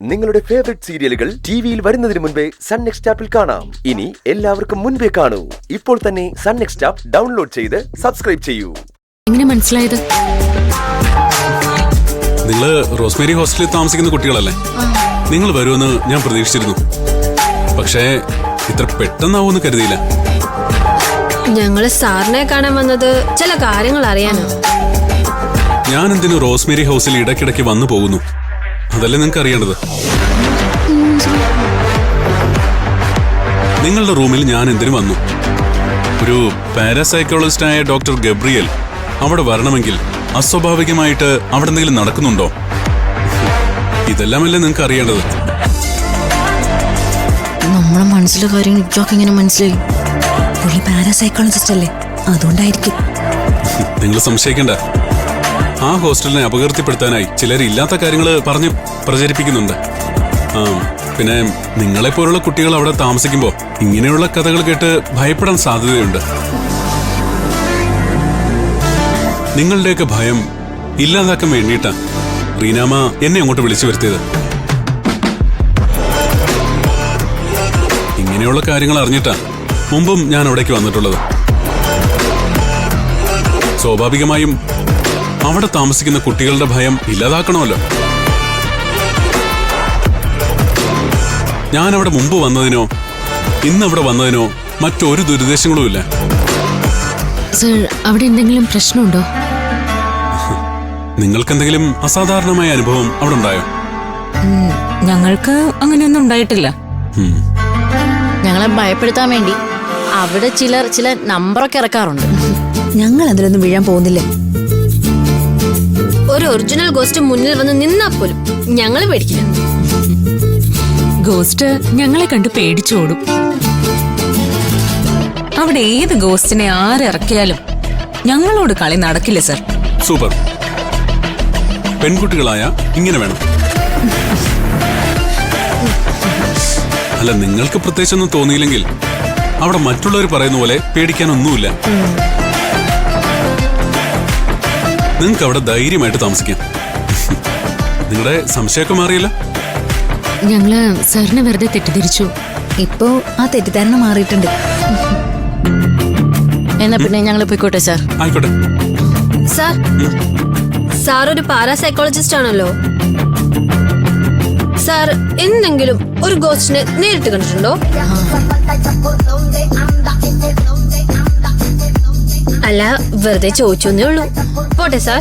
നിങ്ങളുടെ ഫേവറേറ്റ് സീരിയലുകൾ ടിവിയിൽ വരുന്നതിന് മുൻപേ സൺ നെക്സ്റ്റ് ആപ്പിൽ കാണാം. ഇനി എല്ലാവർക്കും മുൻപേ കാണൂ. ഇപ്പോൾ തന്നെ സൺ നെക്സ്റ്റ് ആപ്പ് ഡൗൺലോഡ് ചെയ്ത് സബ്സ്ക്രൈബ് ചെയ്യൂ. എങ്ങനെ മനസ്സിലായത്? നിങ്ങൾ റോസ്മേരി ഹോസ്റ്റലിൽ താമസിക്കുന്ന കുട്ടികളല്ലേ? നിങ്ങൾ വരുമെന്ന് ഞാൻ പ്രതീക്ഷിച്ചിരുന്നു. പക്ഷേ ഇത്ര പെട്ടെന്നാവൂന്ന് കരുതിയില്ല. ഞങ്ങള് സാറിനെ കാണാൻ വന്നത് ചില കാര്യങ്ങൾ അറിയാനോ. ഞാൻ എന്തിനു റോസ്മേരി ഹൗസിൽ ഇടയ്ക്കിടയ്ക്ക് വന്നു പോകുന്നു? അതല്ലേ നിങ്ങൾക്ക് അറിയേണ്ടത്. നിങ്ങളുടെ റൂമിൽ ഞാൻ എന്തിനു വന്നു? ഒരു പാരാസൈക്കോളജിസ്റ്റായ ഡോക്ടർ ഗബ്രിയൽ അവിടെ വരണമെങ്കിൽ അസ്വാഭാവികമായിട്ട് അവിടെ എന്തെങ്കിലും നടക്കുന്നുണ്ടോ? ഇതെല്ലാമല്ലേ നിങ്ങൾക്ക് അറിയേണ്ടത്. നമ്മളെ മനസ്സിലെ കാര്യങ്ങൾ ഇതൊക്കെ എങ്ങനെ മനസ്സിലായി? പുള്ളി പാരാസൈക്കോളജിസ്റ്റ് അല്ലേ, അതുകൊണ്ടായിരിക്കും. നിങ്ങൾ സംശയിക്കണ്ട. ആ ഹോസ്റ്റലിനെ അപകീർത്തിപ്പെടുത്താനായി ചിലർ ഇല്ലാത്ത കാര്യങ്ങൾ പറഞ്ഞ് പ്രചരിപ്പിക്കുന്നുണ്ട്. പിന്നെ നിങ്ങളെപ്പോലുള്ള കുട്ടികൾ അവിടെ താമസിക്കുമ്പോൾ ഇങ്ങനെയുള്ള കഥകൾ കേട്ട് ഭയപ്പെടാൻ സാധ്യതയുണ്ട്. നിങ്ങളുടെയൊക്കെ ഭയം ഇല്ലാതാക്കാൻ വേണ്ടിയിട്ടാ റീനാമ എന്നെ അങ്ങോട്ട് വിളിച്ചു വരുത്തിയത്. ഇങ്ങനെയുള്ള കാര്യങ്ങൾ അറിഞ്ഞിട്ടാ മുമ്പും ഞാൻ അവിടേക്ക് വന്നിട്ടുള്ളത്. സ്വാഭാവികമായും അവിടെ താമസിക്കുന്ന കുട്ടികളുടെ ഭയം ഇല്ലാതാക്കണമല്ലോ. ഞാൻ അവിടെ മുമ്പ് വന്നതിനോ ഇന്നവിടെ വന്നതിനോ മറ്റൊരു ദുരുദ്ദേശങ്ങളും ഇല്ല. സർ, അവിടെ എന്തെങ്കിലും പ്രശ്നമുണ്ടോ? നിങ്ങൾക്കെന്തെങ്കിലും അസാധാരണമായ അനുഭവം അവിടെ ഉണ്ടായോ? ഞങ്ങൾക്ക് അങ്ങനെയൊന്നും ഉണ്ടായിട്ടില്ല. ഞങ്ങളെ ഭയപ്പെടുത്താൻ വേണ്ടി അവിടെ ചില നമ്പറൊക്കെ ഇറക്കാറുണ്ട്. ഞങ്ങൾ അതിലൊന്നും വീഴാൻ പോകുന്നില്ല. ഒരു ഒറിജിനൽ ഗോസ്റ്റ് മുന്നിൽ വന്ന് നിന്നാ പോലും ഞങ്ങള് പേടിക്കില്ല. ഗോസ്റ്റ് ഞങ്ങളെ കണ്ട് പേടിച്ചോടും. അവിടെ ഏത് ഗോസ്റ്റിനെ ആരിറക്കിയാലും ഞങ്ങളോട് കളി നടക്കില്ല സർ. സൂപ്പർ. പെൺകുട്ടികളായ ഇങ്ങനെ വേണം. അല്ല, നിങ്ങൾക്ക് പ്രത്യേകിച്ചൊന്നും തോന്നിയില്ലെങ്കിൽ അവിടെ മറ്റുള്ളവർ പറയുന്ന പോലെ പേടിക്കാനൊന്നുമില്ല. നിങ്ങൾക്ക് അവിടെ ധൈര്യമായിട്ട് താമസിക്കാം. നിങ്ങളുടെ സംശയമൊക്കെ മാറിയില്ല? ഞങ്ങള് സാറിനെ വെറുതെ തെറ്റിദ്ധരിച്ചു. ഇപ്പോ ആ തെറ്റിദ്ധാരണ മാറിയിട്ടുണ്ട്. എന്നാ പിന്നെ ഞങ്ങൾ പോയിക്കോട്ടെ സാർ. ആയിക്കോട്ടെ. സാർ, സാർ ഒരു പാരാസൈക്കോളജിസ്റ്റ് ആണല്ലോ. സാർ എന്തെങ്കിലും ഒരു ഗോസ്റ്റിനെ നേരിട്ട് കണ്ടിട്ടുണ്ടോ? അല്ല, വെറുതെ ചോദിച്ചേ ഉള്ളൂ. പോട്ടെ സാർ.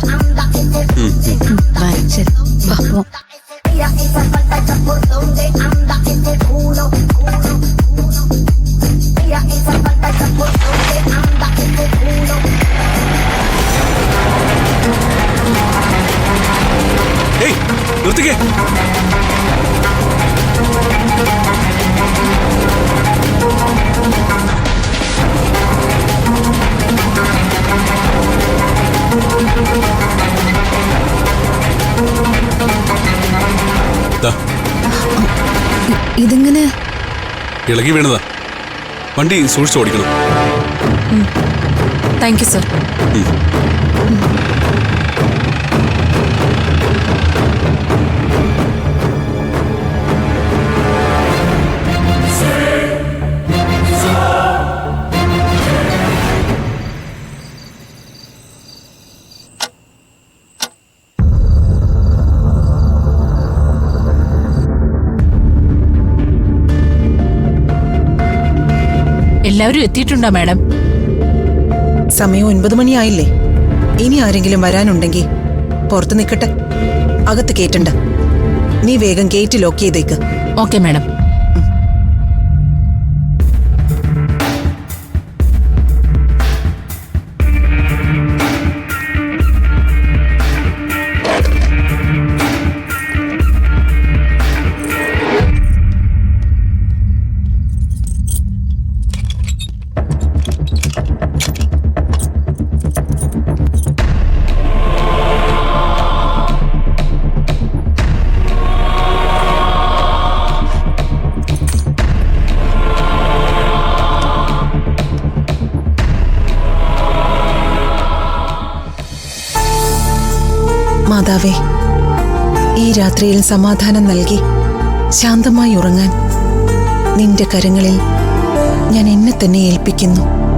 ഏയ്, നിർത്തിക്കേ. ഇതിങ്ങനെ ഇളകി വീണതാ. വണ്ടി സൂക്ഷിച്ച് ഓടിക്കണം. Thank you sir. എല്ലാവരും എത്തിയിട്ടുണ്ടോ മാഡം? സമയം 9 മണിയായില്ലേ? ഇനി ആരെങ്കിലും വരാനുണ്ടെങ്കിൽ പുറത്ത് നിൽക്കട്ടെ, അകത്ത് കേറ്റണ്ട. നീ വേഗം ഗേറ്റ് ലോക്ക് ചെയ്തേക്ക്. Okay madam. മാതാവേ, ഈ രാത്രിയിൽ സമാധാനം നൽകി ശാന്തമായി ഉറങ്ങാൻ നിന്റെ കരങ്ങളിൽ ഞാൻ എന്നെ തന്നെ ഏൽപ്പിക്കുന്നു.